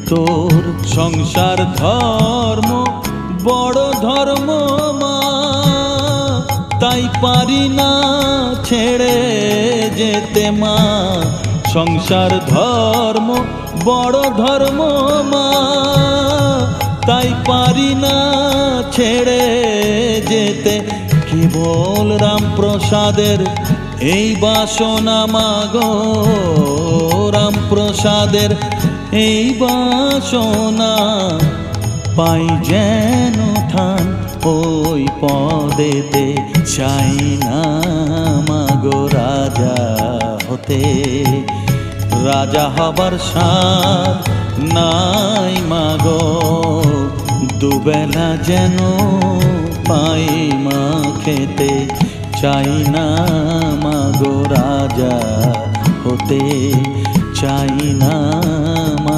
তোর সংসার ধর্ম বড় ধর্ম মা, তাই পারি না ছেড়ে যেতে মা। সংসার ধর্ম বড় ধর্ম মা, তাই পারি না ছেড়ে যেতে। কেবল রামপ্রসাদের এই বাসনা মাগো, রামপ্রসাদের এই বাসনা, পাই যেন ঠান ওই পদেতে। চাই না মাগো রাজা হতে, রাজা হবার সাধ নাই মাগো। দুবেলা যেন পাই মা খেতে, চাই না মাগো রাজা হতে, চাই না